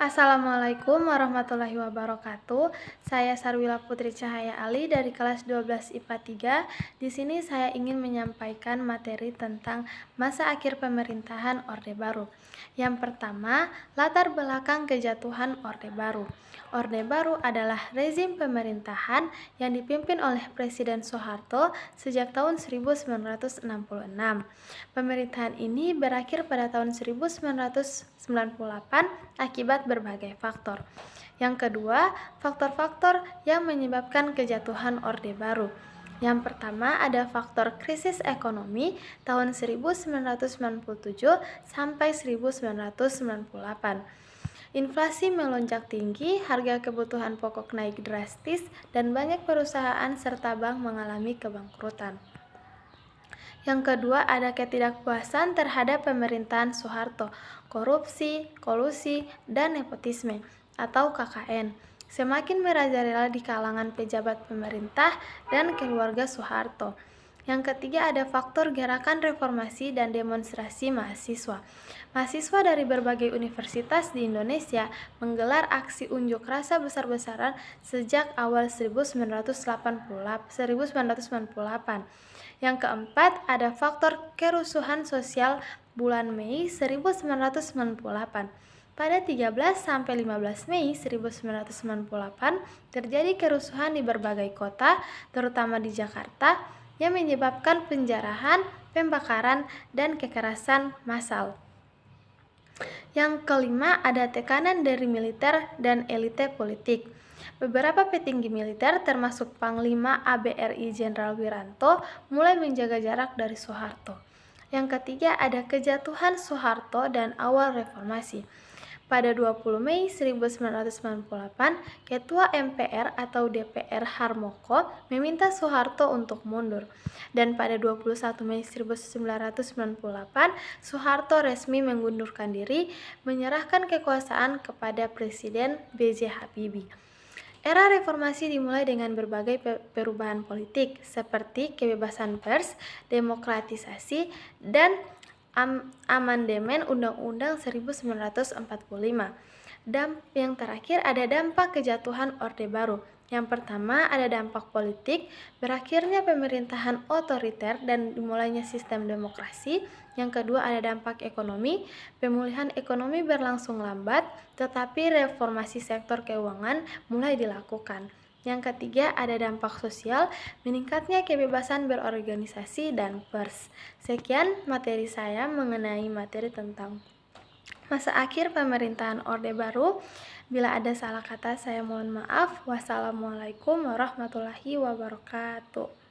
Assalamualaikum warahmatullahi wabarakatuh. Saya Sarwila Putri Cahaya Ali dari kelas 12 IPA 3. Di sini saya ingin menyampaikan materi tentang masa akhir pemerintahan Orde Baru. Yang pertama, latar belakang kejatuhan Orde Baru. Orde Baru adalah rezim pemerintahan yang dipimpin oleh Presiden Soeharto sejak tahun 1966. Pemerintahan ini berakhir pada tahun 1998 akibat berbagai faktor. Yang kedua, faktor-faktor yang menyebabkan kejatuhan Orde Baru. Yang pertama ada faktor krisis ekonomi tahun 1997 sampai 1998. Inflasi melonjak tinggi, harga kebutuhan pokok naik drastis, dan banyak perusahaan serta bank mengalami kebangkrutan. Yang kedua ada ketidakpuasan terhadap pemerintahan Soeharto, korupsi, kolusi, dan nepotisme atau KKN semakin merajalela di kalangan pejabat pemerintah dan keluarga Soeharto. Yang ketiga ada faktor gerakan reformasi dan demonstrasi mahasiswa. Mahasiswa dari berbagai universitas di Indonesia menggelar aksi unjuk rasa besar-besaran sejak awal 1998. Yang keempat ada faktor kerusuhan sosial bulan Mei 1998. Pada 13 sampai 15 Mei 1998 terjadi kerusuhan di berbagai kota, terutama di Jakarta, yang menyebabkan penjarahan, pembakaran, dan kekerasan massal. Yang kelima ada tekanan dari militer dan elite politik. Beberapa petinggi militer termasuk Panglima ABRI Jenderal Wiranto mulai menjaga jarak dari Soeharto. Yang ketiga ada kejatuhan Soeharto dan awal reformasi. Pada 20 Mei 1998, Ketua MPR atau DPR Harmoko meminta Soeharto untuk mundur. Dan pada 21 Mei 1998, Soeharto resmi mengundurkan diri, menyerahkan kekuasaan kepada Presiden B.J. Habibie. Era reformasi dimulai dengan berbagai perubahan politik seperti kebebasan pers, demokratisasi, dan amandemen Undang-Undang 1945. Yang terakhir ada dampak kejatuhan Orde Baru. Yang pertama ada dampak politik, berakhirnya pemerintahan otoriter dan dimulainya sistem demokrasi. Yang kedua ada dampak ekonomi, pemulihan ekonomi berlangsung lambat, tetapi reformasi sektor keuangan mulai dilakukan. Yang ketiga ada dampak sosial, meningkatnya kebebasan berorganisasi dan pers. Sekian materi saya mengenai materi tentang masa akhir pemerintahan Orde Baru. Bila ada salah kata saya mohon maaf. Wassalamualaikum warahmatullahi wabarakatuh.